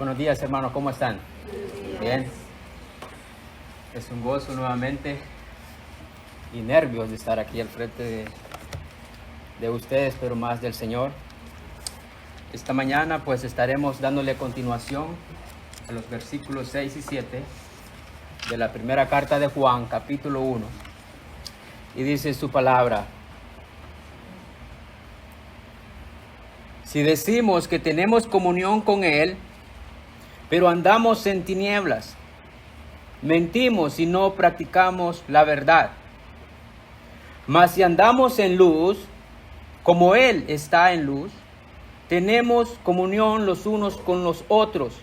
Buenos días, hermanos, ¿cómo están? Bien. Es un gozo nuevamente y nervios de estar aquí al frente de ustedes, pero más del Señor. Esta mañana pues estaremos dándole continuación a los versículos 6 y 7 de la primera carta de Juan, capítulo 1. Y dice su palabra: si decimos que tenemos comunión con Él, pero andamos en tinieblas, mentimos y no practicamos la verdad. Mas si andamos en luz, como Él está en luz, tenemos comunión los unos con los otros.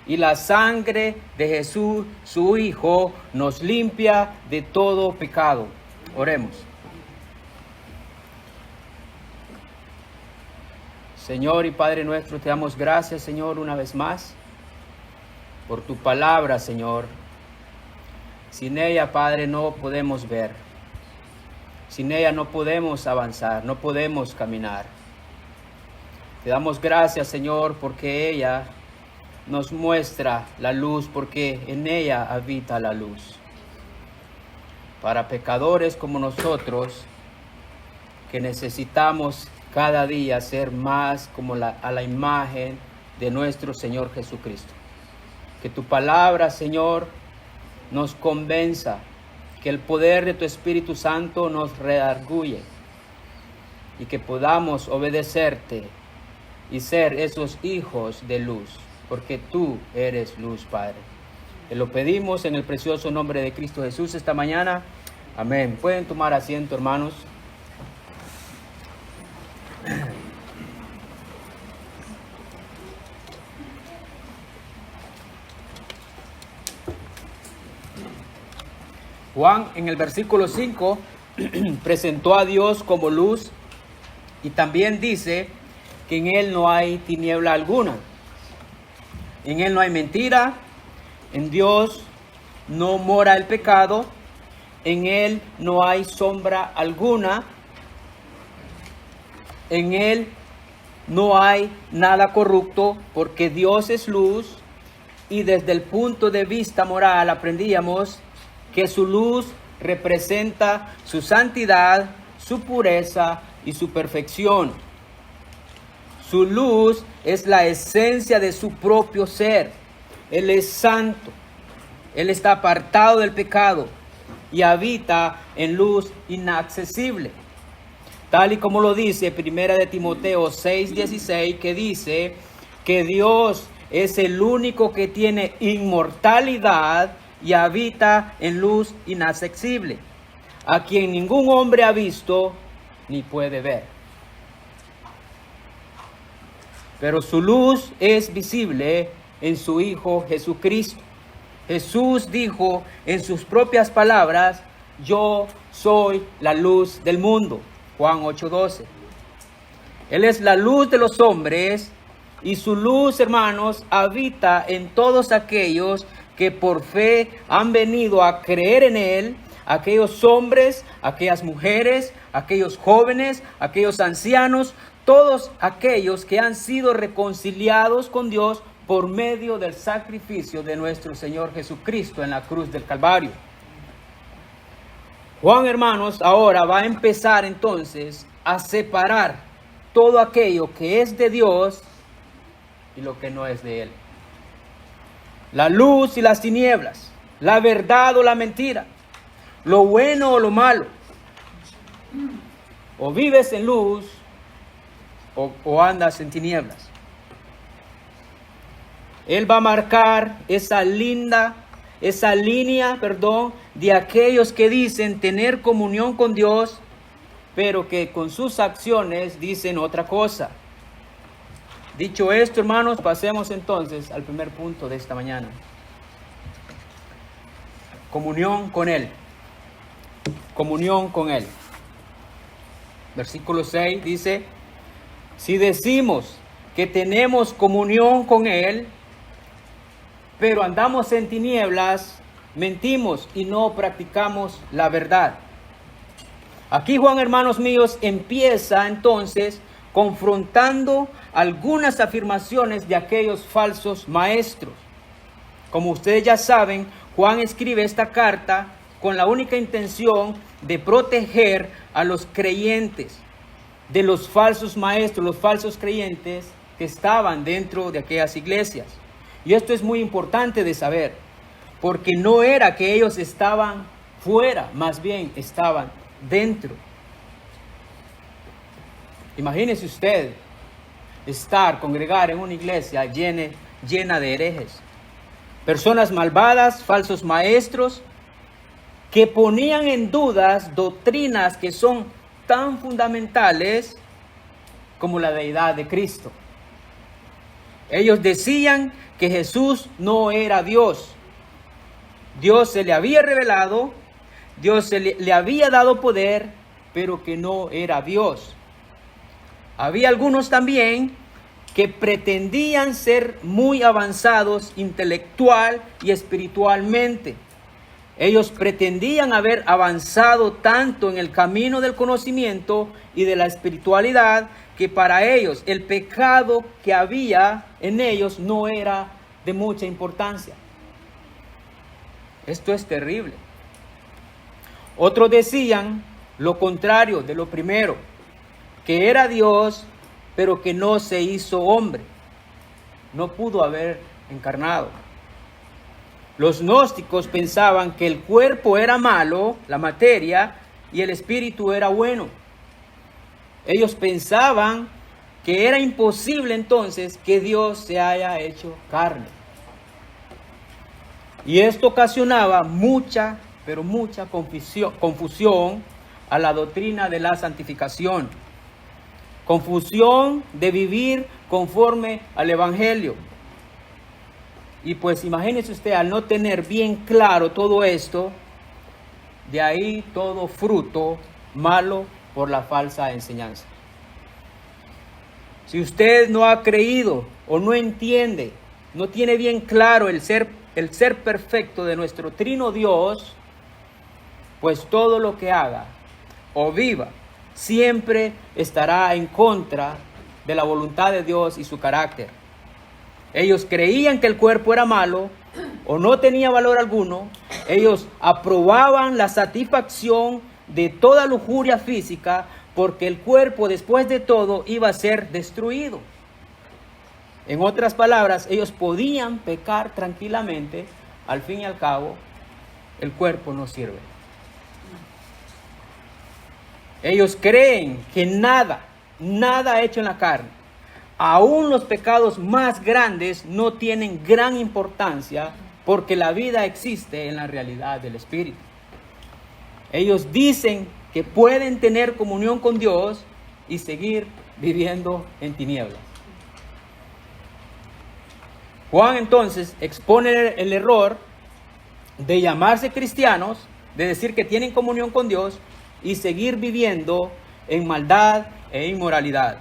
Y la sangre de Jesús, su Hijo, nos limpia de todo pecado. Oremos. Señor y Padre nuestro, te damos gracias, Señor, una vez más, por tu palabra, Señor. Sin ella, Padre, no podemos ver. Sin ella no podemos avanzar, no podemos caminar. Te damos gracias, Señor, porque ella nos muestra la luz, porque en ella habita la luz. Para pecadores como nosotros, que necesitamos cada día ser más como a la imagen de nuestro Señor Jesucristo. Que tu palabra, Señor, nos convenza, que el poder de tu Espíritu Santo nos redarguye y que podamos obedecerte y ser esos hijos de luz, porque tú eres luz, Padre. Te lo pedimos en el precioso nombre de Cristo Jesús esta mañana. Amén. Pueden tomar asiento, hermanos. Juan en el versículo 5 presentó a Dios como luz y también dice que en Él no hay tiniebla alguna. En Él no hay mentira, en Dios no mora el pecado, en Él no hay sombra alguna, en Él no hay nada corrupto, porque Dios es luz y desde el punto de vista moral aprendíamos que su luz representa su santidad, su pureza y su perfección. Su luz es la esencia de su propio ser. Él es santo. Él está apartado del pecado y habita en luz inaccesible. Tal y como lo dice 1 de Timoteo 6:16, que dice que Dios es el único que tiene inmortalidad y habita en luz inaccesible, a quien ningún hombre ha visto ni puede ver. Pero su luz es visible en su Hijo Jesucristo. Jesús dijo en sus propias palabras: yo soy la luz del mundo. Juan 8:12. Él es la luz de los hombres y su luz, hermanos, habita en todos aquellos que por fe han venido a creer en Él, aquellos hombres, aquellas mujeres, aquellos jóvenes, aquellos ancianos, todos aquellos que han sido reconciliados con Dios por medio del sacrificio de nuestro Señor Jesucristo en la cruz del Calvario. Juan, hermanos, ahora va a empezar entonces a separar todo aquello que es de Dios y lo que no es de Él. La luz y las tinieblas, la verdad o la mentira, lo bueno o lo malo. O vives en luz o andas en tinieblas. Él va a marcar esa línea, de aquellos que dicen tener comunión con Dios, pero que con sus acciones dicen otra cosa. Dicho esto, hermanos, pasemos entonces al primer punto de esta mañana. Comunión con Él. Comunión con Él. Versículo 6 dice: si decimos que tenemos comunión con Él, pero andamos en tinieblas, mentimos y no practicamos la verdad. Aquí Juan, hermanos míos, empieza entonces confrontando algunas afirmaciones de aquellos falsos maestros. Como ustedes ya saben, Juan escribe esta carta con la única intención de proteger a los creyentes de los falsos maestros, los falsos creyentes que estaban dentro de aquellas iglesias. Y esto es muy importante de saber, porque no era que ellos estaban fuera, más bien estaban dentro. Imagínese usted congregar en una iglesia llena de herejes, personas malvadas, falsos maestros, que ponían en dudas doctrinas que son tan fundamentales como la deidad de Cristo. Ellos decían que Jesús no era Dios. Dios se le había revelado, Dios le había dado poder, pero que no era Dios. Había algunos también que pretendían ser muy avanzados intelectual y espiritualmente. Ellos pretendían haber avanzado tanto en el camino del conocimiento y de la espiritualidad que para ellos el pecado que había en ellos no era de mucha importancia. Esto es terrible. Otros decían lo contrario de lo primero, que era Dios, pero que no se hizo hombre. No pudo haber encarnado. Los gnósticos pensaban que el cuerpo era malo, la materia, y el espíritu era bueno. Ellos pensaban que era imposible entonces que Dios se haya hecho carne. Y esto ocasionaba mucha, pero mucha confusión a la doctrina de la santificación. Confusión de vivir conforme al Evangelio. Y pues imagínese usted, al no tener bien claro todo esto, de ahí todo fruto malo por la falsa enseñanza. Si usted no ha creído o no entiende, no tiene bien claro el ser perfecto de nuestro trino Dios, pues todo lo que haga o viva siempre estará en contra de la voluntad de Dios y su carácter. Ellos creían que el cuerpo era malo o no tenía valor alguno. Ellos aprobaban la satisfacción de toda lujuria física porque el cuerpo después de todo iba a ser destruido. En otras palabras, ellos podían pecar tranquilamente. Al fin y al cabo, el cuerpo no sirve. Ellos creen que nada hecho en la carne, aún los pecados más grandes, no tienen gran importancia porque la vida existe en la realidad del Espíritu. Ellos dicen que pueden tener comunión con Dios y seguir viviendo en tinieblas. Juan entonces expone el error de llamarse cristianos, de decir que tienen comunión con Dios y seguir viviendo en maldad e inmoralidad.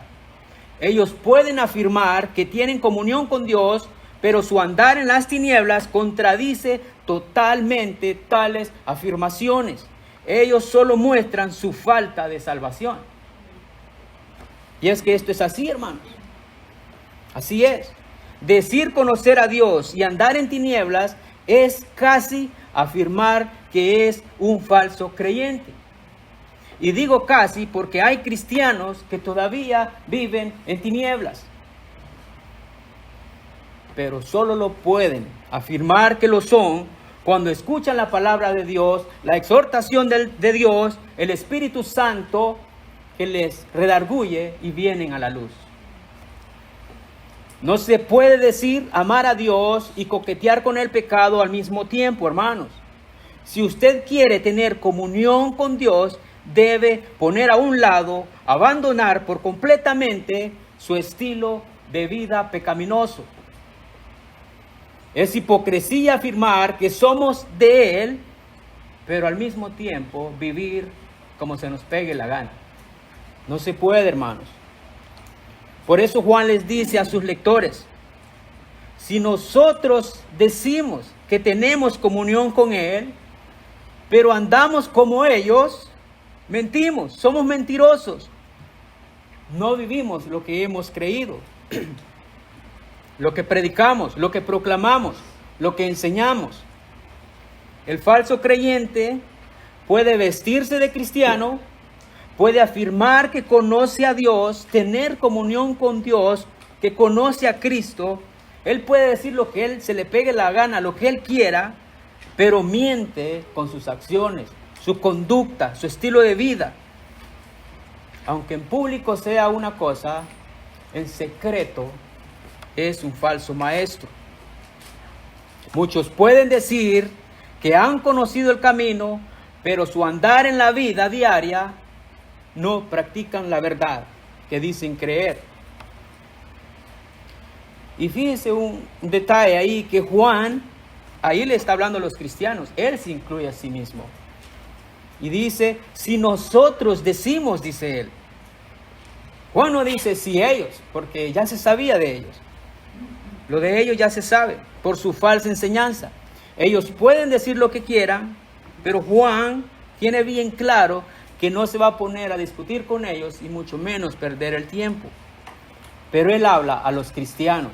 Ellos pueden afirmar que tienen comunión con Dios, pero su andar en las tinieblas contradice totalmente tales afirmaciones. Ellos solo muestran su falta de salvación. Y es que esto es así, hermanos. Así es. Decir conocer a Dios y andar en tinieblas es casi afirmar que es un falso creyente. Y digo casi porque hay cristianos que todavía viven en tinieblas. Pero solo lo pueden afirmar que lo son cuando escuchan la palabra de Dios, la exhortación de Dios, el Espíritu Santo que les redarguye y vienen a la luz. No se puede decir amar a Dios y coquetear con el pecado al mismo tiempo, hermanos. Si usted quiere tener comunión con Dios, debe poner a un lado, abandonar por completamente su estilo de vida pecaminoso. Es hipocresía afirmar que somos de Él, pero al mismo tiempo vivir como se nos pegue la gana. No se puede, hermanos. Por eso Juan les dice a sus lectores, si nosotros decimos que tenemos comunión con Él, pero andamos como ellos, mentimos, somos mentirosos. no vivimos lo que hemos creído, lo que predicamos, lo que proclamamos, lo que enseñamos. El falso creyente puede vestirse de cristiano, puede afirmar que conoce a Dios, tener comunión con Dios, que conoce a Cristo. Él puede decir lo que él se le pegue la gana, lo que él quiera, pero miente con sus acciones, su conducta, su estilo de vida. Aunque en público sea una cosa, en secreto es un falso maestro. Muchos pueden decir que han conocido el camino, pero su andar en la vida diaria no practican la verdad que dicen creer. Y fíjense un detalle ahí, que Juan, ahí le está hablando a los cristianos, él se incluye a sí mismo. Y dice, si nosotros decimos, dice él. Juan no dice si ellos, porque ya se sabía de ellos. Lo de ellos ya se sabe por su falsa enseñanza. Ellos pueden decir lo que quieran, pero Juan tiene bien claro que no se va a poner a discutir con ellos y mucho menos perder el tiempo. Pero él habla a los cristianos.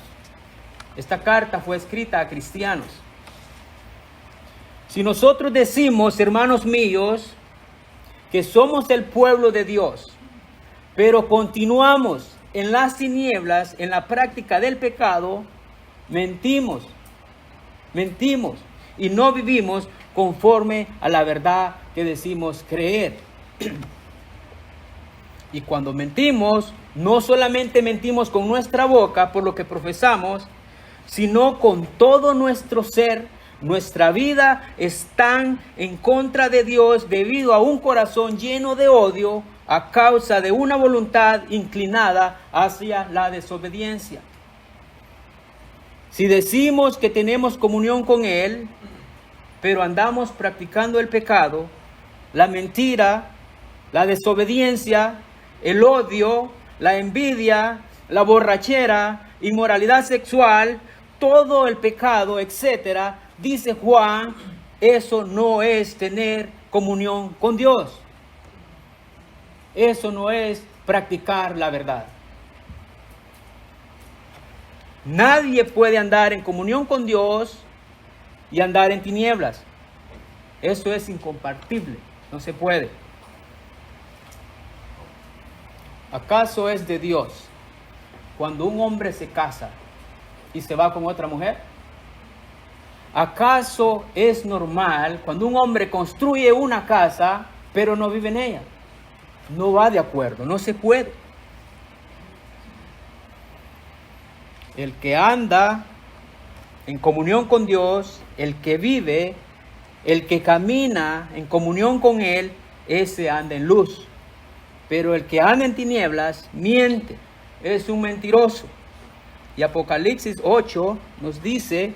Esta carta fue escrita a cristianos. Si nosotros decimos, hermanos míos, que somos el pueblo de Dios, pero continuamos en las tinieblas, en la práctica del pecado, mentimos y no vivimos conforme a la verdad que decimos creer. Y cuando mentimos, no solamente mentimos con nuestra boca por lo que profesamos, sino con todo nuestro ser. Nuestra vida está en contra de Dios debido a un corazón lleno de odio a causa de una voluntad inclinada hacia la desobediencia. Si decimos que tenemos comunión con Él, pero andamos practicando el pecado, la mentira, la desobediencia, el odio, la envidia, la borrachera, inmoralidad sexual, todo el pecado, etcétera, dice Juan, eso no es tener comunión con Dios. Eso no es practicar la verdad. Nadie puede andar en comunión con Dios y andar en tinieblas. Eso es incompatible, no se puede. ¿Acaso es de Dios cuando un hombre se casa y se va con otra mujer? ¿Acaso es normal cuando un hombre construye una casa pero no vive en ella? No va de acuerdo, no se puede. El que anda en comunión con Dios, el que vive, el que camina en comunión con Él, ese anda en luz. Pero el que anda en tinieblas miente, es un mentiroso. Y Apocalipsis 8 nos dice,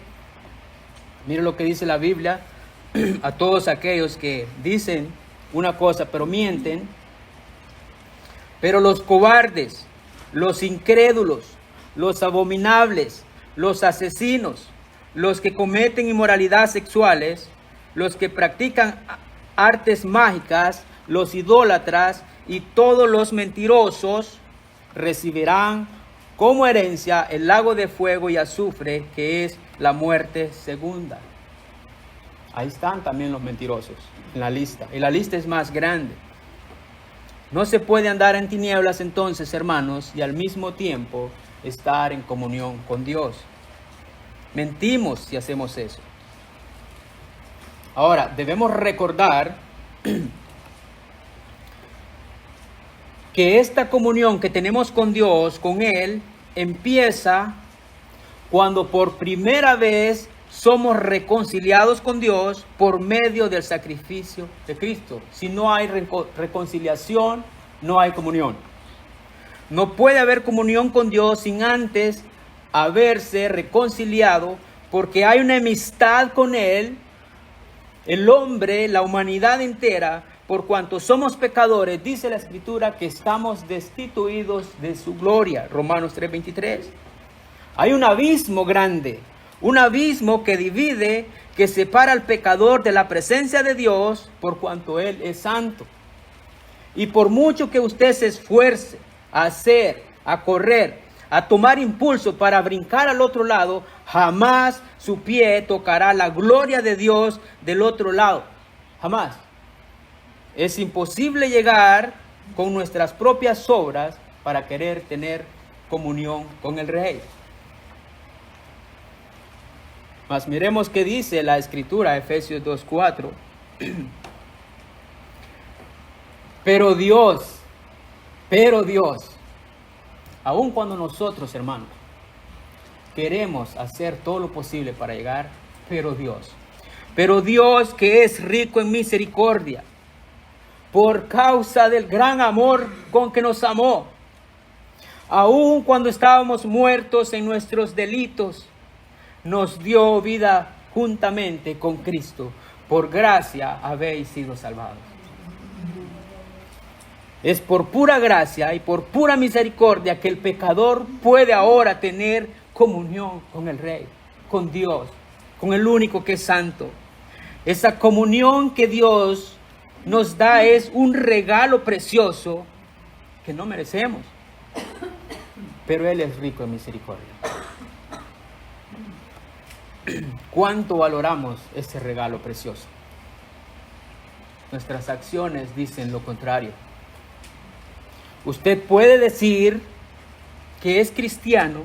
mire lo que dice la Biblia, a todos aquellos que dicen una cosa pero mienten. Pero los cobardes, los incrédulos, los abominables, los asesinos, los que cometen inmoralidad sexuales, los que practican artes mágicas, los idólatras y todos los mentirosos recibirán como herencia el lago de fuego y azufre, que es la muerte segunda. Ahí están también los mentirosos en la lista, y la lista es más grande. No se puede andar en tinieblas entonces, hermanos, y al mismo tiempo estar en comunión con Dios. Mentimos si hacemos eso. Ahora, debemos recordar que esta comunión que tenemos con Dios, con Él, empieza cuando por primera vez somos reconciliados con Dios por medio del sacrificio de Cristo. Si no hay reconciliación, no hay comunión. No puede haber comunión con Dios sin antes haberse reconciliado, porque hay una enemistad con Él, el hombre, la humanidad entera. Por cuanto somos pecadores, dice la Escritura que estamos destituidos de su gloria. Romanos 3:23. Hay un abismo grande, un abismo que divide, que separa al pecador de la presencia de Dios, por cuanto Él es santo. Y por mucho que usted se esfuerce a hacer, a correr, a tomar impulso para brincar al otro lado, jamás su pie tocará la gloria de Dios del otro lado. Jamás. Es imposible llegar con nuestras propias obras para querer tener comunión con el Rey. Mas miremos qué dice la Escritura, Efesios 2:4. Pero Dios, aun cuando nosotros, hermanos, queremos hacer todo lo posible para llegar, pero Dios que es rico en misericordia, por causa del gran amor con que nos amó, aun cuando estábamos muertos en nuestros delitos, nos dio vida juntamente con Cristo. Por gracia habéis sido salvados. Es por pura gracia y por pura misericordia que el pecador puede ahora tener comunión con el Rey, con Dios, con el único que es santo. Esa comunión que Dios nos da es un regalo precioso que no merecemos, pero Él es rico en misericordia. ¿Cuánto valoramos ese regalo precioso? Nuestras acciones dicen lo contrario. Usted puede decir que es cristiano,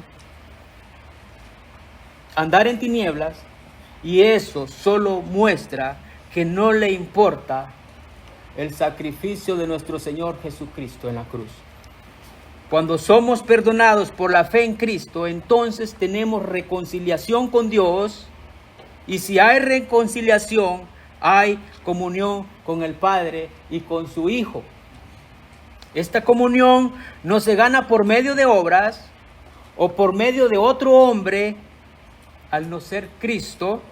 andar en tinieblas, y eso solo muestra que no le importa el sacrificio de nuestro Señor Jesucristo en la cruz. Cuando somos perdonados por la fe en Cristo, entonces tenemos reconciliación con Dios, y si hay reconciliación, hay comunión con el Padre y con su Hijo. Esta comunión no se gana por medio de obras o por medio de otro hombre, al no ser Cristo.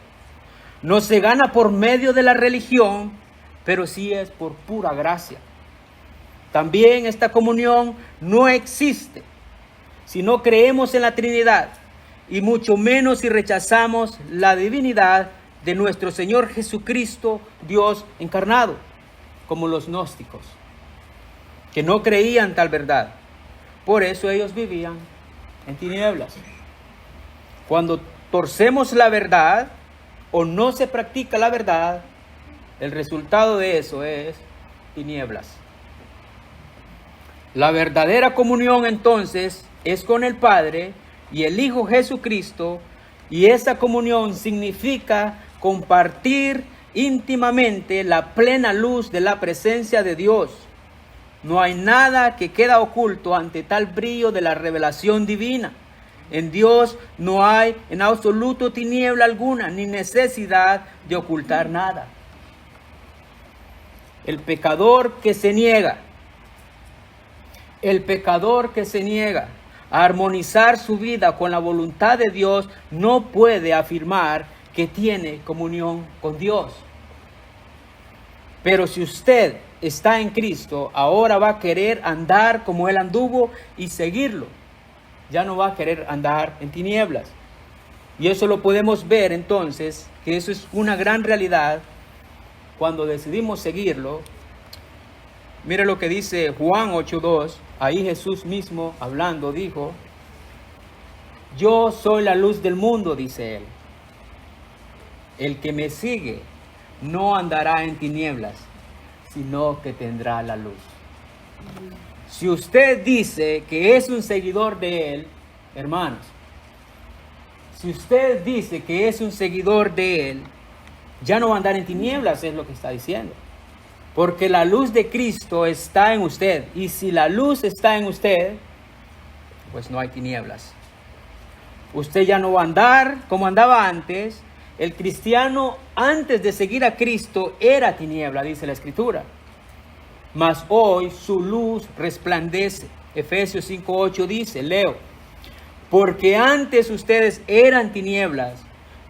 No se gana por medio de la religión, pero sí es por pura gracia. También esta comunión no existe si no creemos en la Trinidad, y mucho menos si rechazamos la divinidad de nuestro Señor Jesucristo, Dios encarnado, como los gnósticos, que no creían tal verdad. Por eso ellos vivían en tinieblas. Cuando torcemos la verdad o no se practica la verdad, el resultado de eso es tinieblas. La verdadera comunión entonces es con el Padre y el Hijo Jesucristo, y esa comunión significa compartir íntimamente la plena luz de la presencia de Dios. No hay nada que queda oculto ante tal brillo de la revelación divina. En Dios no hay en absoluto tiniebla alguna, ni necesidad de ocultar nada. El pecador que se niega a armonizar su vida con la voluntad de Dios no puede afirmar que tiene comunión con Dios. Pero si usted está en Cristo, ahora va a querer andar como Él anduvo y seguirlo. Ya no va a querer andar en tinieblas. Y eso lo podemos ver entonces, que eso es una gran realidad cuando decidimos seguirlo. Mira lo que dice Juan 8:2. Ahí Jesús mismo hablando dijo: yo soy la luz del mundo, dice Él. El que me sigue no andará en tinieblas, sino que tendrá la luz. Si usted dice que es un seguidor de Él, hermanos, si usted dice que es un seguidor de Él, ya no va a andar en tinieblas, es lo que está diciendo. Porque la luz de Cristo está en usted. Y si la luz está en usted, pues no hay tinieblas. Usted ya no va a andar como andaba antes. El cristiano antes de seguir a Cristo era tiniebla, dice la Escritura. Mas hoy su luz resplandece. Efesios 5:8 dice, leo: porque antes ustedes eran tinieblas,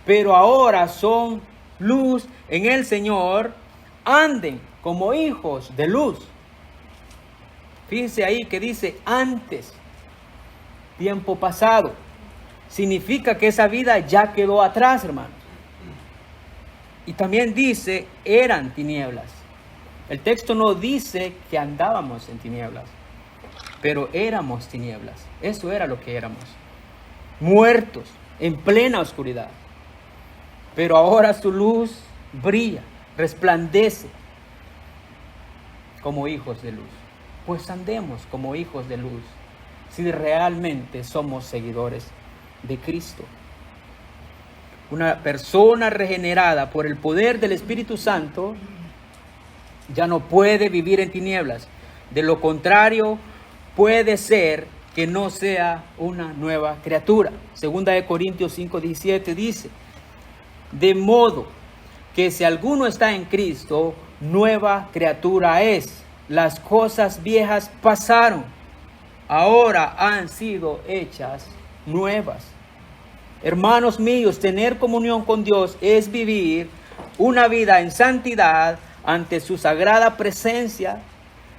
pero ahora son luz en el Señor. Anden como hijos de luz. Fíjense ahí que dice antes, tiempo pasado. Significa que esa vida ya quedó atrás, hermanos. Y también dice, eran tinieblas. El texto no dice que andábamos en tinieblas. pero éramos tinieblas. Eso era lo que éramos. Muertos, en plena oscuridad. Pero ahora su luz brilla, resplandece como hijos de luz. Pues andemos como hijos de luz, si realmente somos seguidores de Cristo. Una persona regenerada por el poder del Espíritu Santo ya no puede vivir en tinieblas. De lo contrario, puede ser que no sea una nueva criatura. Segunda de Corintios 5:17 dice: de modo que si alguno está en Cristo, nueva criatura es. Las cosas viejas pasaron, ahora han sido hechas nuevas. Hermanos míos, tener comunión con Dios es vivir una vida en santidad ante su sagrada presencia.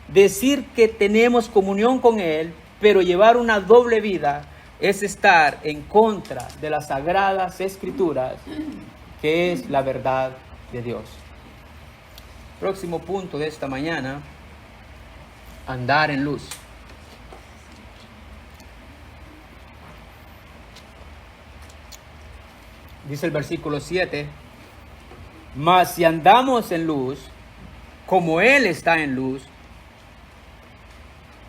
Decir que tenemos comunión con Él, pero llevar una doble vida, es estar en contra de las sagradas escrituras, que es la verdad de Dios. Próximo punto de esta mañana: andar en luz. Dice el versículo 7: mas si andamos en luz, como Él está en luz,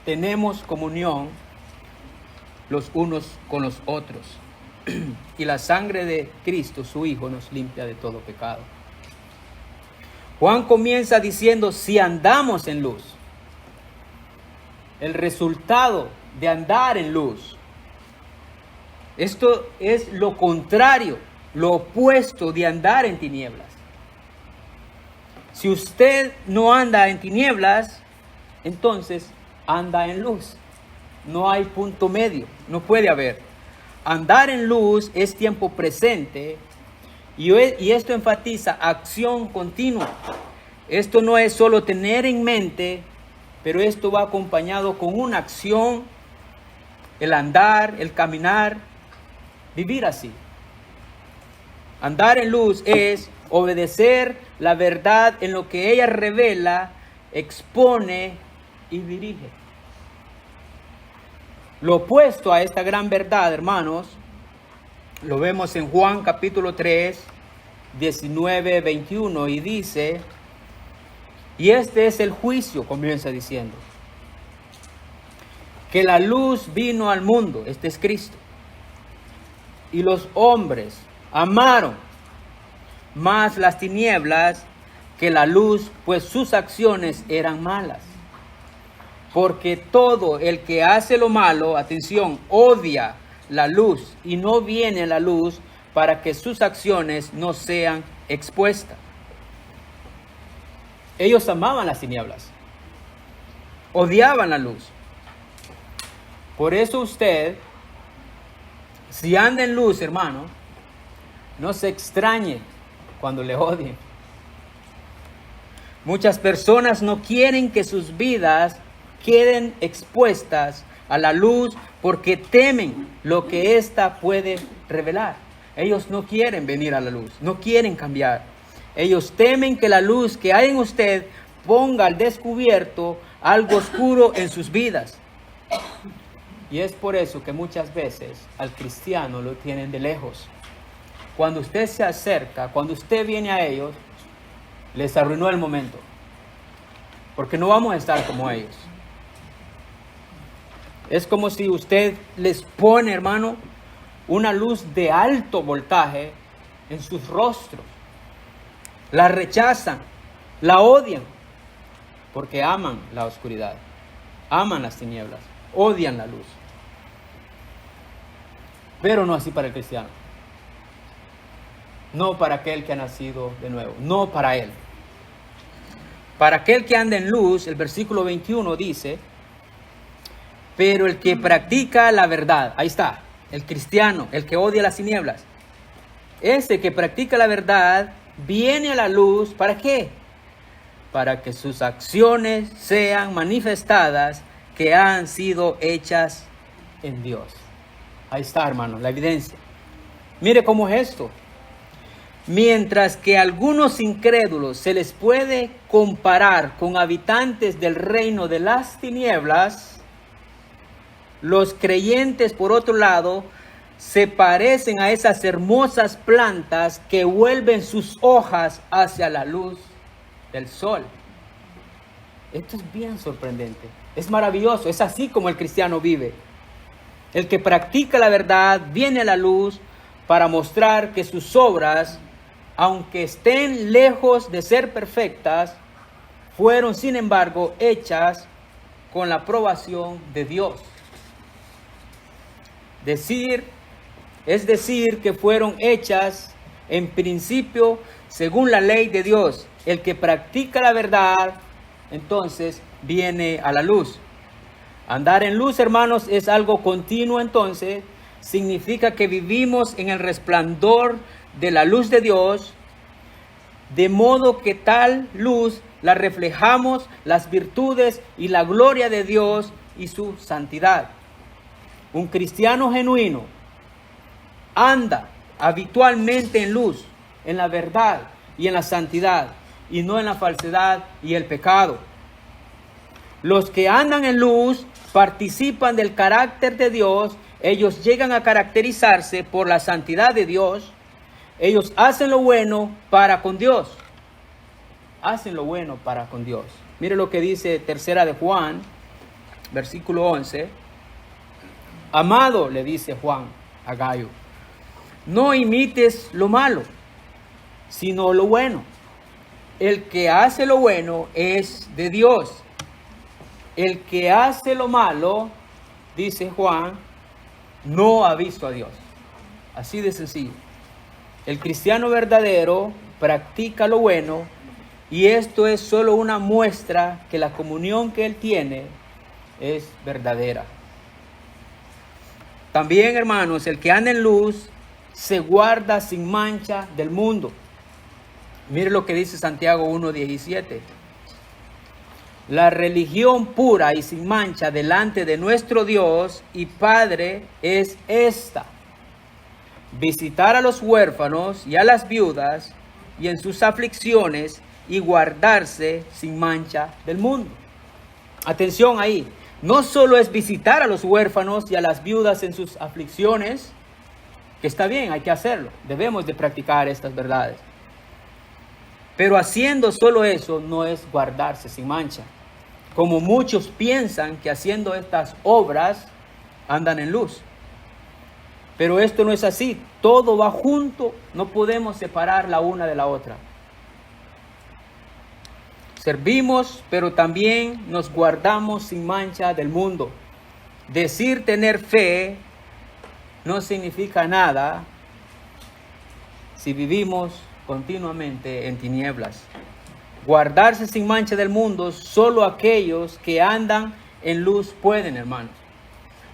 tenemos comunión los unos con los otros, y la sangre de Cristo, su Hijo, nos limpia de todo pecado. Juan comienza diciendo: si andamos en luz. El resultado de andar en luz, esto es lo contrario, lo opuesto de andar en tinieblas. Si usted no anda en tinieblas, entonces anda en luz. No hay punto medio, no puede haber. Andar en luz es tiempo presente y esto enfatiza acción continua. Esto no es solo tener en mente, pero esto va acompañado con una acción, el andar, el caminar, vivir así. Andar en luz es obedecer la verdad en lo que ella revela, expone y dirige. Lo opuesto a esta gran verdad, hermanos, lo vemos en Juan capítulo 3, 19, 21, y dice: y este es el juicio, comienza diciendo, que la luz vino al mundo, este es Cristo, y los hombres amaron más las tinieblas que la luz, pues sus acciones eran malas. Porque todo el que hace lo malo, atención, odia la luz y no viene a la luz para que sus acciones no sean expuestas. Ellos amaban las tinieblas, odiaban la luz. Por eso usted, si anda en luz, hermano, no se extrañe cuando le odien. Muchas personas no quieren que sus vidas queden expuestas a la luz porque temen lo que ésta puede revelar. Ellos no quieren venir a la luz, no quieren cambiar. Ellos temen que la luz que hay en usted ponga al descubierto algo oscuro en sus vidas. Y es por eso que muchas veces al cristiano lo tienen de lejos. Cuando usted se acerca, cuando usted viene a ellos, les arruinó el momento. Porque no vamos a estar como ellos. Es como si usted les pone, hermano, una luz de alto voltaje en sus rostros. La rechazan, la odian, porque aman la oscuridad, aman las tinieblas, odian la luz. Pero no así para el cristiano. No para aquel que ha nacido de nuevo, no para él. Para aquel que anda en luz, el versículo 21 dice: pero el que practica la verdad, ahí está, el cristiano, el que odia las tinieblas, ese que practica la verdad viene a la luz, ¿para qué? Para que sus acciones sean manifestadas, que han sido hechas en Dios. Ahí está, hermano, la evidencia. Mire cómo es esto. Mientras que a algunos incrédulos se les puede comparar con habitantes del reino de las tinieblas, Los creyentes, por otro lado, se parecen a esas hermosas plantas que vuelven sus hojas hacia la luz del sol. Esto es bien sorprendente, es maravilloso, es así como el cristiano vive. El que practica la verdad viene a la luz para mostrar que sus obras, aunque estén lejos de ser perfectas, fueron sin embargo hechas con la aprobación de Dios. Es decir, que fueron hechas en principio según la ley de Dios. El que practica la verdad, entonces, viene a la luz. Andar en luz, hermanos, es algo continuo, entonces, significa que vivimos en el resplandor de la luz de Dios, de modo que tal luz la reflejamos las virtudes y la gloria de Dios y su santidad. Un cristiano genuino anda habitualmente en luz, en la verdad y en la santidad, y no en la falsedad y el pecado. Los que andan en luz participan del carácter de Dios. Ellos llegan a caracterizarse por la santidad de Dios. Ellos hacen lo bueno para con Dios. Hacen lo bueno para con Dios. Mire lo que dice tercera de Juan, versículo 11. Amado, le dice Juan a Gayo, no imites lo malo, sino lo bueno. El que hace lo bueno es de Dios. El que hace lo malo, dice Juan, no ha visto a Dios. Así de sencillo. El cristiano verdadero practica lo bueno, y esto es solo una muestra que la comunión que él tiene es verdadera. También, hermanos, el que anda en luz se guarda sin mancha del mundo. Mire lo que dice Santiago 1:17. La religión pura y sin mancha delante de nuestro Dios y Padre es esta: visitar a los huérfanos y a las viudas y en sus aflicciones, y guardarse sin mancha del mundo. Atención ahí, no solo es visitar a los huérfanos y a las viudas en sus aflicciones, que está bien, hay que hacerlo, debemos de practicar estas verdades. Pero haciendo solo eso no es guardarse sin mancha. Como muchos piensan que haciendo estas obras andan en luz. Pero esto no es así, todo va junto, no podemos separar la una de la otra. Servimos, pero también nos guardamos sin mancha del mundo. Decir tener fe no significa nada si vivimos continuamente en tinieblas. Guardarse sin mancha del mundo, solo aquellos que andan en luz pueden, hermanos.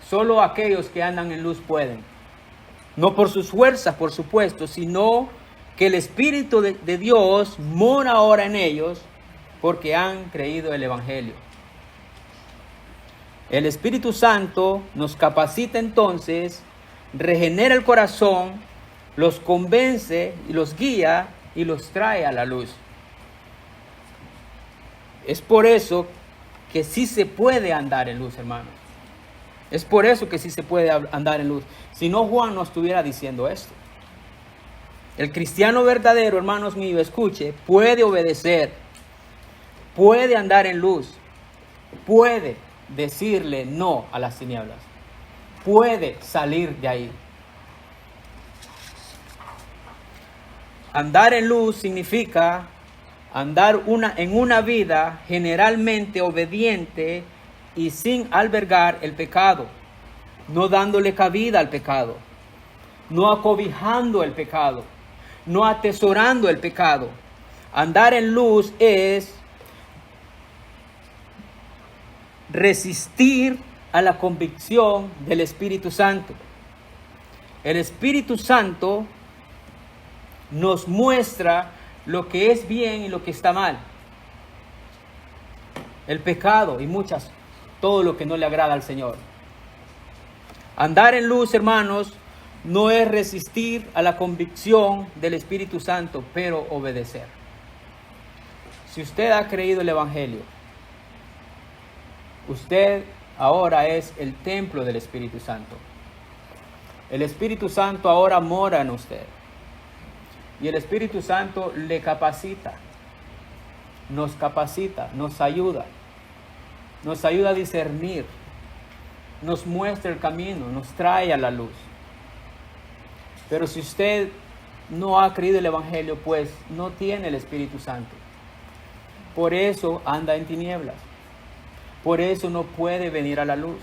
Solo aquellos que andan en luz pueden. No por sus fuerzas, por supuesto, sino que el Espíritu de Dios mora ahora en ellos porque han creído el Evangelio. El Espíritu Santo nos capacita entonces, regenera el corazón, los convence y los guía y los trae a la luz. Es por eso que sí se puede andar en luz, hermanos. Es por eso que sí se puede andar en luz. Si no, Juan no estuviera diciendo esto. El cristiano verdadero, hermanos míos, escuche, puede obedecer, puede andar en luz, puede decirle no a las tinieblas, puede salir de ahí. Andar en luz significa andar en una vida generalmente obediente y sin albergar el pecado, no dándole cabida al pecado, no acobijando el pecado, no atesorando el pecado. Andar en luz es resistir a la convicción del Espíritu Santo. El Espíritu Santo nos muestra lo que es bien y lo que está mal. El pecado y todo lo que no le agrada al Señor. Andar en luz, hermanos, no es resistir a la convicción del Espíritu Santo, pero obedecer. Si usted ha creído el Evangelio, usted ahora es el templo del Espíritu Santo. El Espíritu Santo ahora mora en usted. Y el Espíritu Santo le capacita, nos ayuda a discernir, nos muestra el camino, nos trae a la luz. Pero si usted no ha creído el Evangelio, pues no tiene el Espíritu Santo. Por eso anda en tinieblas. Por eso no puede venir a la luz.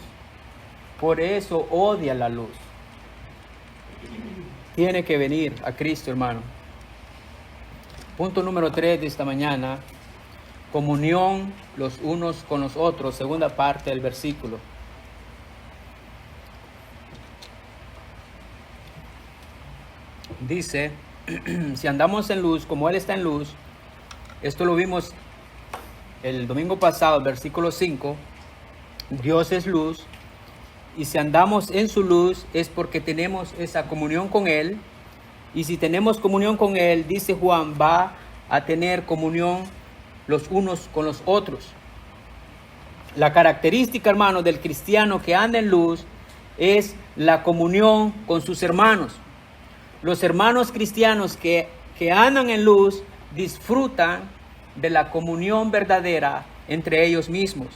Por eso odia la luz. Tiene que venir a Cristo, hermano. Punto número 3 de esta mañana. Comunión los unos con los otros. Segunda parte del versículo. Dice, si andamos en luz, como Él está en luz, esto lo vimos el domingo pasado, versículo 5, Dios es luz, y si andamos en su luz es porque tenemos esa comunión con Él, y si tenemos comunión con Él, dice Juan, va a tener comunión los unos con los otros. La característica, hermano, del cristiano que anda en luz es la comunión con sus hermanos. Los hermanos cristianos que andan en luz disfrutan de la comunión verdadera entre ellos mismos.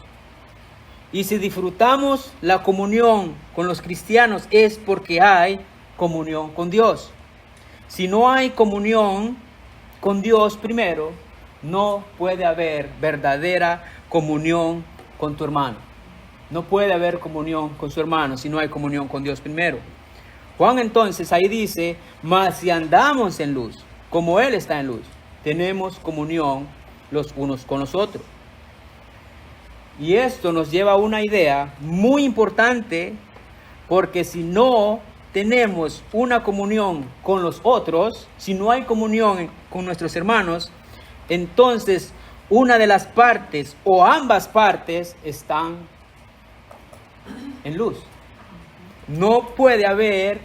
Y si disfrutamos la comunión con los cristianos es porque hay comunión con Dios. Si no hay comunión con Dios primero, no puede haber verdadera comunión con tu hermano. No puede haber comunión con su hermano si no hay comunión con Dios primero. Juan entonces ahí dice, mas si andamos en luz, como Él está en luz, tenemos comunión los unos con los otros. Y esto nos lleva a una idea muy importante, porque si no tenemos una comunión con los otros, si no hay comunión con nuestros hermanos, entonces una de las partes o ambas partes están en luz. No puede haber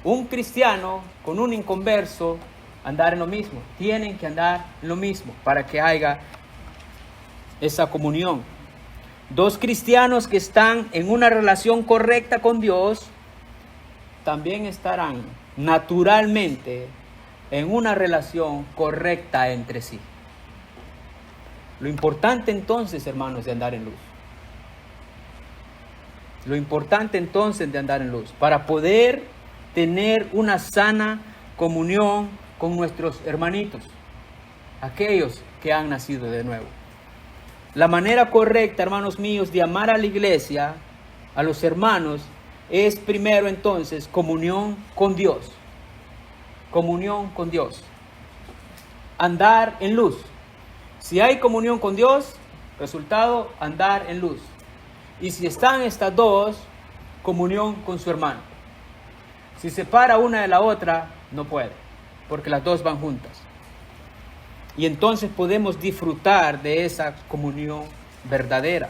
un cristiano con un inconverso andar en lo mismo. Tienen que andar en lo mismo para que haya esa comunión. Dos cristianos que están en una relación correcta con Dios también estarán naturalmente en una relación correcta entre sí. Lo importante entonces, hermanos, de andar en luz. Lo importante entonces de andar en luz, para poder tener una sana comunión con nuestros hermanitos, aquellos que han nacido de nuevo. La manera correcta, hermanos míos, de amar a la iglesia, a los hermanos, es primero entonces comunión con Dios. Comunión con Dios. Andar en luz. Si hay comunión con Dios, resultado, andar en luz. Y si están estas dos, comunión con su hermano. Si separa una de la otra, no puede, porque las dos van juntas. Y entonces podemos disfrutar de esa comunión verdadera.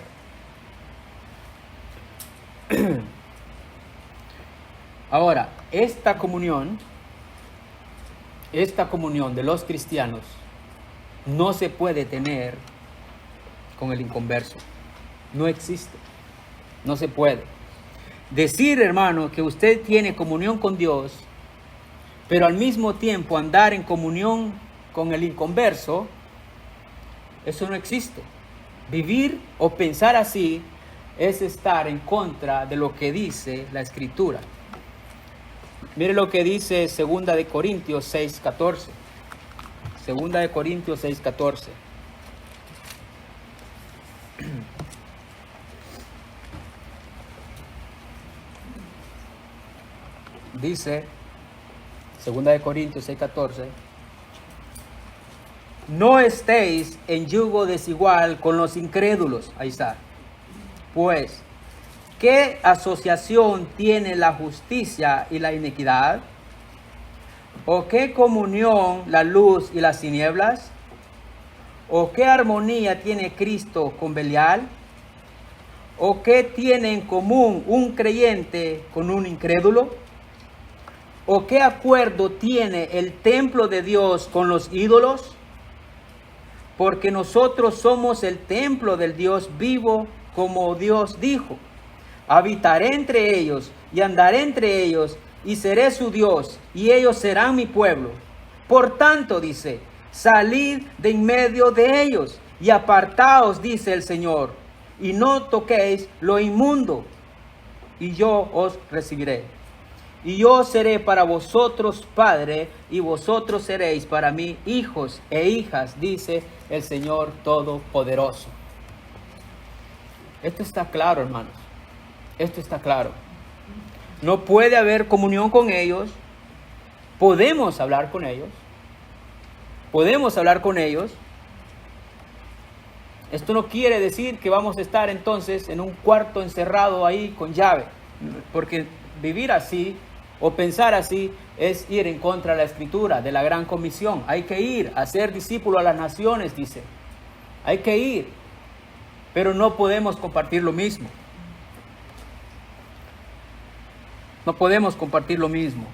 Ahora, esta comunión de los cristianos no se puede tener con el inconverso. No existe. No se puede. Decir, hermano, que usted tiene comunión con Dios, pero al mismo tiempo andar en comunión con el inconverso, eso no existe. Vivir o pensar así es estar en contra de lo que dice la Escritura. Mire lo que dice 2 de Corintios 6:14. 2 de Corintios 6:14. Dice 2 de Corintios 6:14. No estéis en yugo desigual con los incrédulos. Ahí está. Pues, ¿qué asociación tiene la justicia y la iniquidad? ¿O qué comunión la luz y las tinieblas? ¿O qué armonía tiene Cristo con Belial? ¿O qué tiene en común un creyente con un incrédulo? ¿O qué acuerdo tiene el templo de Dios con los ídolos? Porque nosotros somos el templo del Dios vivo como Dios dijo. Habitaré entre ellos y andaré entre ellos y seré su Dios y ellos serán mi pueblo. Por tanto, dice, salid de en medio de ellos y apartaos, dice el Señor, y no toquéis lo inmundo, y yo os recibiré. Y yo seré para vosotros padre, y vosotros seréis para mí hijos e hijas, dice el Señor Todopoderoso. Esto está claro, hermanos. Esto está claro. No puede haber comunión con ellos. Podemos hablar con ellos. Podemos hablar con ellos. Esto no quiere decir que vamos a estar entonces en un cuarto encerrado ahí con llave. Porque vivir así o pensar así es ir en contra de la Escritura, de la gran comisión. Hay que ir a ser discípulo a las naciones, dice. Hay que ir. Pero no podemos compartir lo mismo. No podemos compartir lo mismo.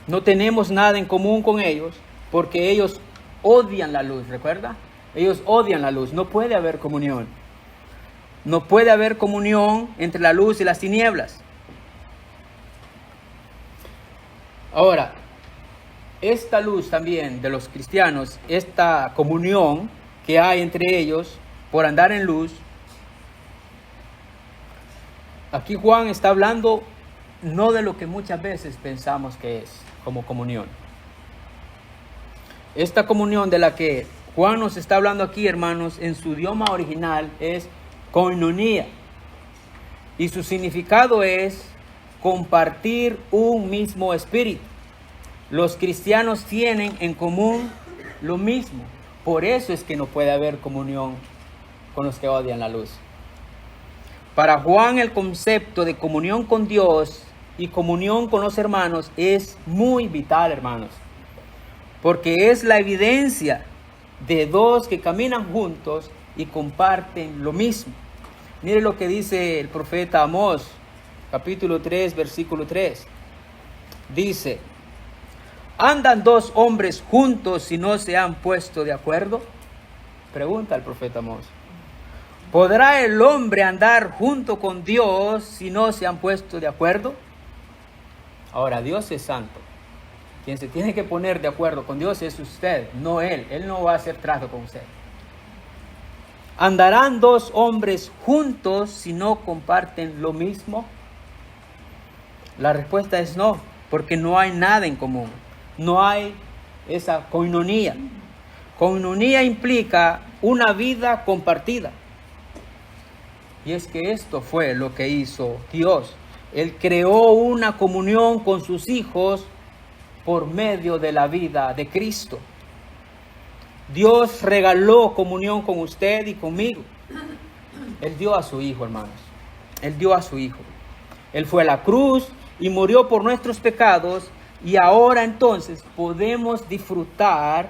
No tenemos nada en común con ellos porque ellos odian la luz, ¿recuerda? Ellos odian la luz. No puede haber comunión. No puede haber comunión entre la luz y las tinieblas. Ahora, esta luz también de los cristianos, esta comunión que hay entre ellos por andar en luz, aquí Juan está hablando no de lo que muchas veces pensamos que es como comunión. Esta comunión de la que Juan nos está hablando aquí, hermanos, en su idioma original es koinonía. Y su significado es compartir un mismo espíritu. Los cristianos tienen en común lo mismo. Por eso es que no puede haber comunión con los que odian la luz. Para Juan el concepto de comunión con Dios y comunión con los hermanos es muy vital, hermanos, porque es la evidencia de dos que caminan juntos y comparten lo mismo. Mire lo que dice el profeta Amós, capítulo 3, versículo 3. Dice, ¿andan dos hombres juntos si no se han puesto de acuerdo? Pregunta el profeta Amós. ¿Podrá el hombre andar junto con Dios si no se han puesto de acuerdo? Ahora, Dios es santo. Quien se tiene que poner de acuerdo con Dios es usted, no Él. Él no va a hacer trato con usted. ¿Andarán dos hombres juntos si no comparten lo mismo? La respuesta es no, porque no hay nada en común. No hay esa koinonía. Koinonía implica una vida compartida. Y es que esto fue lo que hizo Dios. Él creó una comunión con sus hijos por medio de la vida de Cristo. Dios regaló comunión con usted y conmigo. Él dio a su Hijo, hermanos. Él dio a su Hijo. Él fue a la cruz y murió por nuestros pecados. Y ahora entonces podemos disfrutar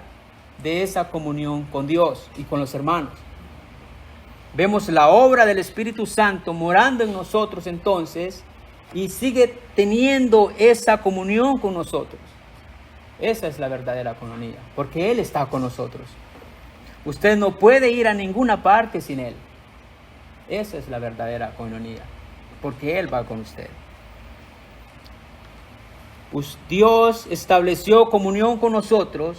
de esa comunión con Dios y con los hermanos. Vemos la obra del Espíritu Santo morando en nosotros entonces y sigue teniendo esa comunión con nosotros. Esa es la verdadera coinonía, porque Él está con nosotros. Usted no puede ir a ninguna parte sin Él. Esa es la verdadera coinonía, porque Él va con usted. Dios estableció comunión con nosotros,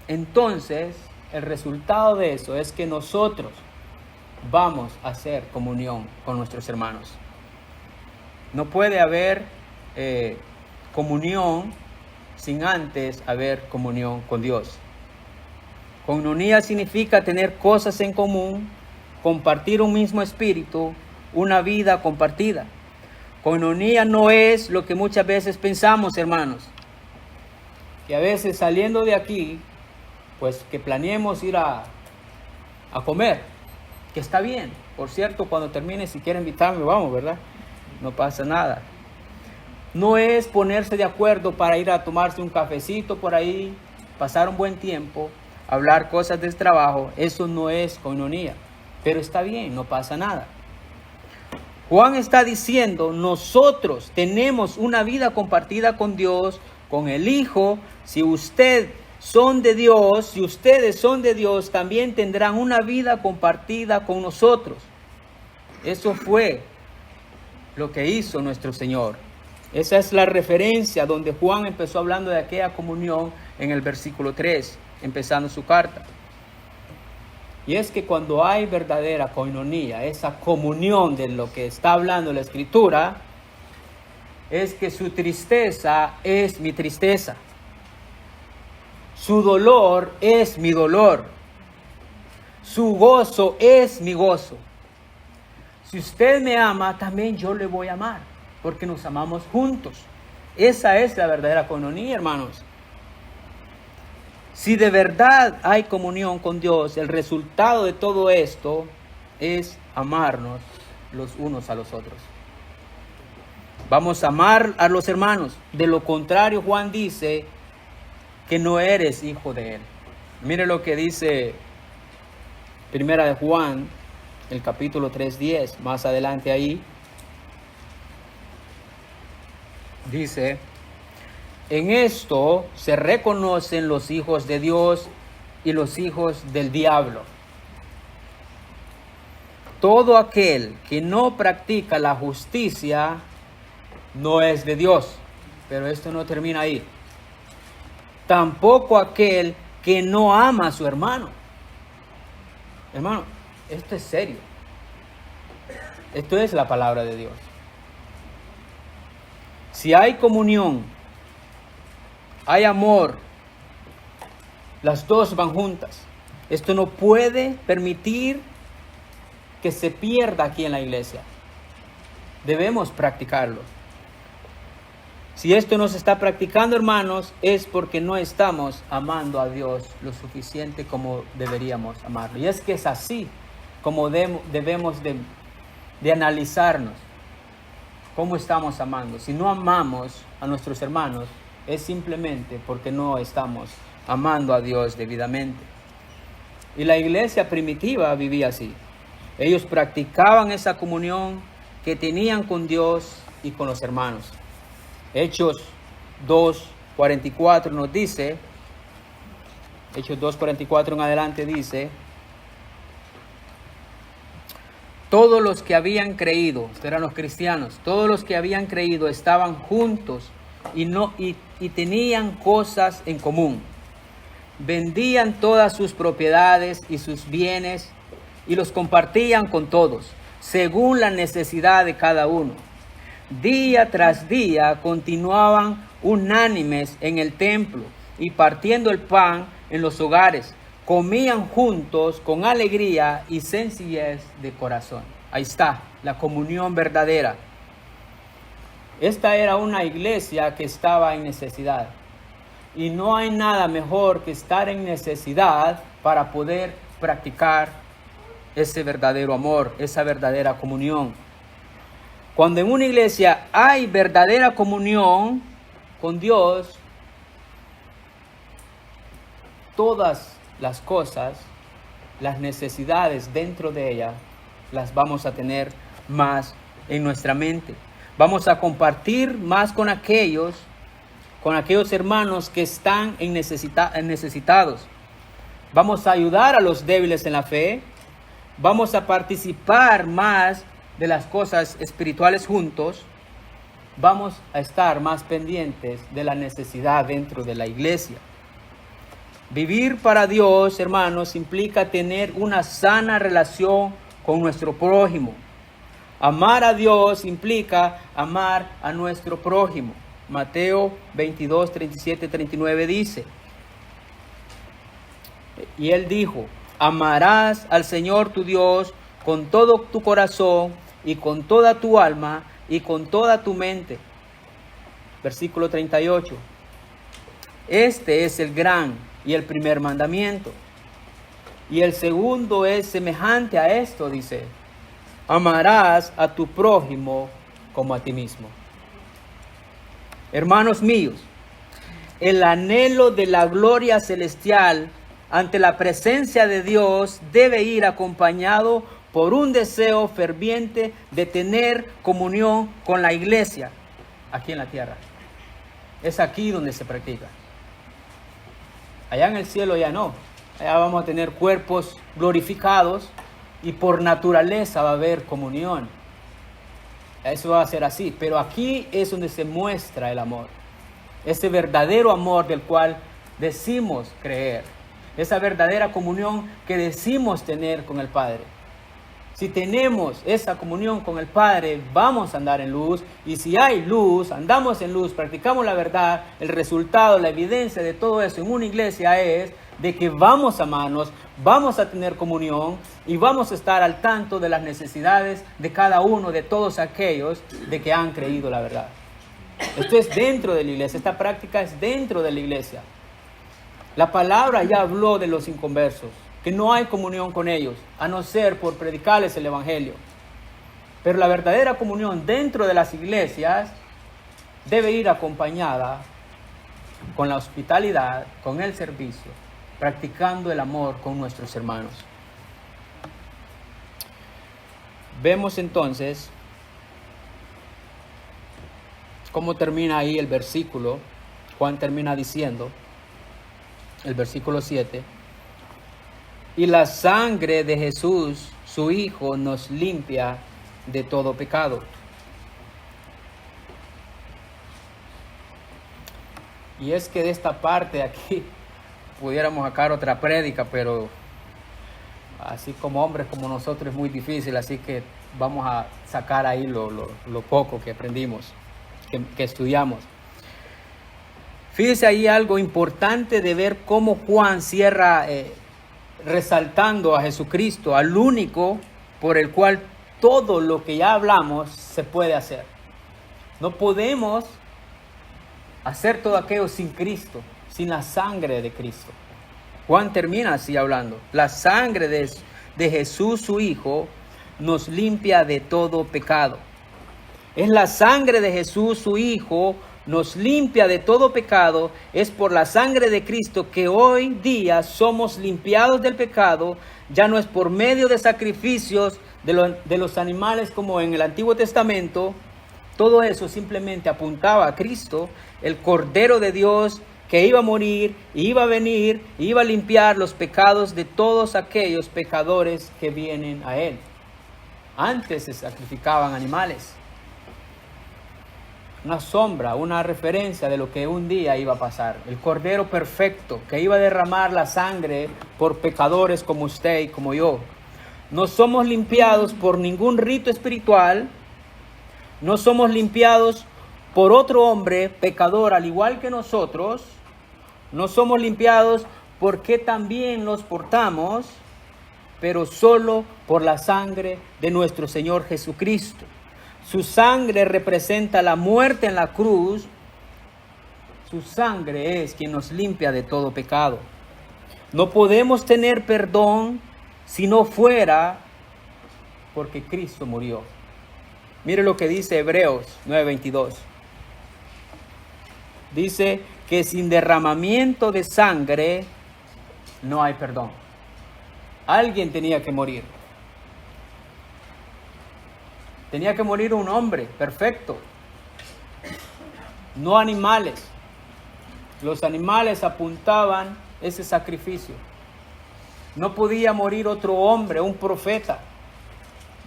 entonces el resultado de eso es que nosotros vamos a hacer comunión con nuestros hermanos. No puede haber comunión sin antes haber comunión con Dios. Koinonía significa tener cosas en común, compartir un mismo espíritu, una vida compartida. Koinonía no es lo que muchas veces pensamos, hermanos. Que a veces saliendo de aquí, pues que planeemos ir a comer, que está bien. Por cierto, cuando termine, si quiere invitarme, vamos, ¿verdad? No pasa nada. No es ponerse de acuerdo para ir a tomarse un cafecito por ahí, pasar un buen tiempo, hablar cosas del trabajo. Eso no es koinonía, pero está bien, no pasa nada. Juan está diciendo, nosotros tenemos una vida compartida con Dios, con el Hijo. Si ustedes son de Dios, también tendrán una vida compartida con nosotros. Eso fue lo que hizo nuestro Señor. Esa es la referencia donde Juan empezó hablando de aquella comunión en el versículo 3, empezando su carta. Y es que cuando hay verdadera koinonía, esa comunión de lo que está hablando la Escritura, es que su tristeza es mi tristeza. Su dolor es mi dolor. Su gozo es mi gozo. Si usted me ama, también yo le voy a amar, porque nos amamos juntos. Esa es la verdadera koinonía, hermanos. Si de verdad hay comunión con Dios, el resultado de todo esto es amarnos los unos a los otros. Vamos a amar a los hermanos. De lo contrario, Juan dice que no eres hijo de él. Mire lo que dice Primera de Juan, el capítulo 3:10, más adelante ahí. Dice: en esto se reconocen los hijos de Dios y los hijos del diablo. Todo aquel que no practica la justicia no es de Dios. Pero esto no termina ahí. Tampoco aquel que no ama a su hermano. Hermano, esto es serio. Esto es la palabra de Dios. Si hay comunión, hay amor, las dos van juntas. Esto no puede permitir que se pierda aquí en la iglesia. Debemos practicarlo. Si esto no se está practicando, hermanos, es porque no estamos amando a Dios lo suficiente como deberíamos amarlo. Y es que es así como debemos de analizarnos. ¿Cómo estamos amando? Si no amamos a nuestros hermanos, es simplemente porque no estamos amando a Dios debidamente. Y la iglesia primitiva vivía así. Ellos practicaban esa comunión que tenían con Dios y con los hermanos. Hechos 2:44 nos dice, Hechos 2:44 en adelante dice: todos los que habían creído, estos eran los cristianos, todos los que habían creído estaban juntos y tenían cosas en común. Vendían todas sus propiedades y sus bienes y los compartían con todos, según la necesidad de cada uno. Día tras día continuaban unánimes en el templo y partiendo el pan en los hogares, comían juntos con alegría y sencillez de corazón. Ahí está, la comunión verdadera. Esta era una iglesia que estaba en necesidad. Y no hay nada mejor que estar en necesidad para poder practicar ese verdadero amor, esa verdadera comunión. Cuando en una iglesia hay verdadera comunión con Dios, todas las cosas, las necesidades dentro de ella, las vamos a tener más en nuestra mente. Vamos a compartir más con aquellos hermanos que están necesitados. Vamos a ayudar a los débiles en la fe. Vamos a participar más de las cosas espirituales juntos. Vamos a estar más pendientes de la necesidad dentro de la iglesia. Vivir para Dios, hermanos, implica tener una sana relación con nuestro prójimo. Amar a Dios implica amar a nuestro prójimo. Mateo 22, 37, 39 dice: y él dijo: amarás al Señor tu Dios con todo tu corazón y con toda tu alma y con toda tu mente. Versículo 38. Este es el gran y el primer mandamiento. Y el segundo es semejante a esto, dice: amarás a tu prójimo como a ti mismo. Hermanos míos, el anhelo de la gloria celestial ante la presencia de Dios debe ir acompañado por un deseo ferviente de tener comunión con la iglesia aquí en la tierra. Es aquí donde se practica. Allá en el cielo ya no. Allá vamos a tener cuerpos glorificados, y por naturaleza va a haber comunión. Eso va a ser así, pero aquí es donde se muestra el amor. Ese verdadero amor del cual decimos creer. Esa verdadera comunión que decimos tener con el Padre. Si tenemos esa comunión con el Padre, vamos a andar en luz. Y si hay luz, andamos en luz, practicamos la verdad, el resultado, la evidencia de todo eso en una iglesia es de que vamos a amarnos, vamos a tener comunión y vamos a estar al tanto de las necesidades de cada uno, de todos aquellos de que han creído la verdad. Esto es dentro de la iglesia, esta práctica es dentro de la iglesia. La palabra ya habló de los inconversos, que no hay comunión con ellos, a no ser por predicarles el evangelio. Pero la verdadera comunión dentro de las iglesias debe ir acompañada con la hospitalidad, con el servicio, practicando el amor con nuestros hermanos. Vemos entonces cómo termina ahí el versículo. Juan termina diciendo, el versículo 7, y la sangre de Jesús, su Hijo, nos limpia de todo pecado. Y es que de esta parte aquí pudiéramos sacar otra prédica, pero así como hombres como nosotros es muy difícil, así que vamos a sacar ahí lo poco que aprendimos, que estudiamos. Fíjese ahí algo importante de ver cómo Juan cierra resaltando a Jesucristo, al único por el cual todo lo que ya hablamos se puede hacer. No podemos hacer todo aquello sin Cristo, sin la sangre de Cristo. Juan termina así hablando. La sangre de Jesús, su Hijo, nos limpia de todo pecado. Es la sangre de Jesús, su Hijo, nos limpia de todo pecado. Es por la sangre de Cristo que hoy día somos limpiados del pecado. Ya no es por medio de sacrificios de los animales como en el Antiguo Testamento. Todo eso simplemente apuntaba a Cristo, el Cordero de Dios, que iba a morir, iba a venir, iba a limpiar los pecados de todos aquellos pecadores que vienen a Él. Antes se sacrificaban animales. Una sombra, una referencia de lo que un día iba a pasar. El Cordero perfecto que iba a derramar la sangre por pecadores como usted y como yo. No somos limpiados por ningún rito espiritual. No somos limpiados por otro hombre pecador al igual que nosotros. No somos limpiados porque también los portamos, pero solo por la sangre de nuestro Señor Jesucristo. Su sangre representa la muerte en la cruz. Su sangre es quien nos limpia de todo pecado. No podemos tener perdón si no fuera porque Cristo murió. Mire lo que dice Hebreos 9:22. Dice que sin derramamiento de sangre no hay perdón. Alguien tenía que morir. Tenía que morir un hombre perfecto, no animales. Los animales apuntaban ese sacrificio. No podía morir otro hombre, un profeta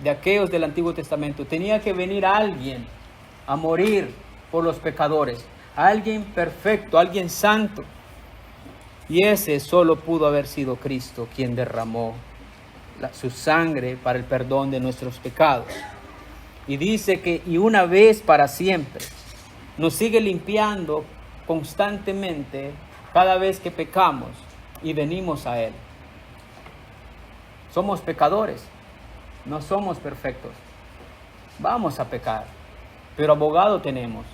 de aquellos del Antiguo Testamento. Tenía que venir alguien a morir por los pecadores. Alguien perfecto, alguien santo. Y ese solo pudo haber sido Cristo, quien derramó su sangre para el perdón de nuestros pecados. Y dice que y una vez para siempre nos sigue limpiando constantemente cada vez que pecamos y venimos a Él. Somos pecadores, no somos perfectos. Vamos a pecar, pero abogado tenemos.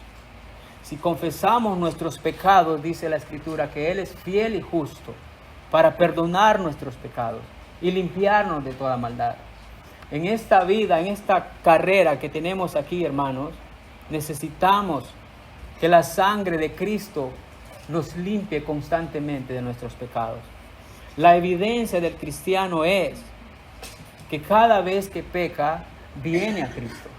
Si confesamos nuestros pecados, dice la Escritura, que Él es fiel y justo para perdonar nuestros pecados y limpiarnos de toda maldad. En esta vida, en esta carrera que tenemos aquí, hermanos, necesitamos que la sangre de Cristo nos limpie constantemente de nuestros pecados. La evidencia del cristiano es que cada vez que peca, viene a Cristo.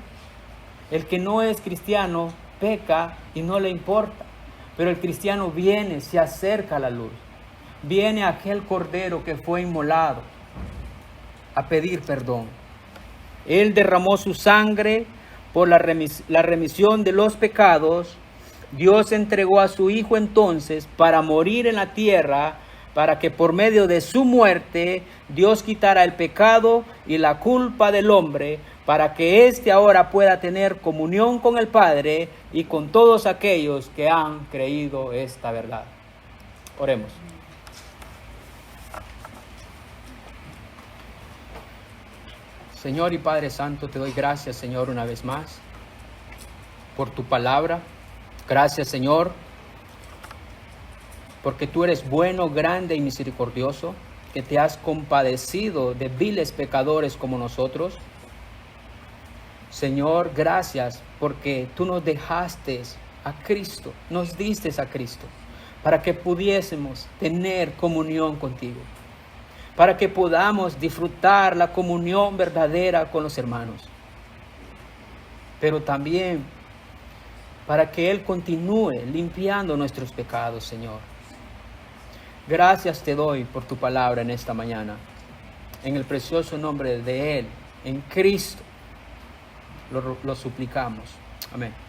El que no es cristiano peca y no le importa, pero el cristiano viene, se acerca a la luz, viene a aquel cordero que fue inmolado a pedir perdón. Él derramó su sangre por la remisión de los pecados. Dios entregó a su Hijo entonces para morir en la tierra, para que por medio de su muerte Dios quitara el pecado y la culpa del hombre, para que éste ahora pueda tener comunión con el Padre y con todos aquellos que han creído esta verdad. Oremos. Señor y Padre Santo, te doy gracias, Señor, una vez más por tu palabra. Gracias, Señor, porque tú eres bueno, grande y misericordioso, que te has compadecido de viles pecadores como nosotros. Señor, gracias porque tú nos dejaste a Cristo, nos diste a Cristo, para que pudiésemos tener comunión contigo, para que podamos disfrutar la comunión verdadera con los hermanos, pero también para que Él continúe limpiando nuestros pecados, Señor. Gracias te doy por tu palabra en esta mañana, en el precioso nombre de Él, en Cristo, lo suplicamos. Amén.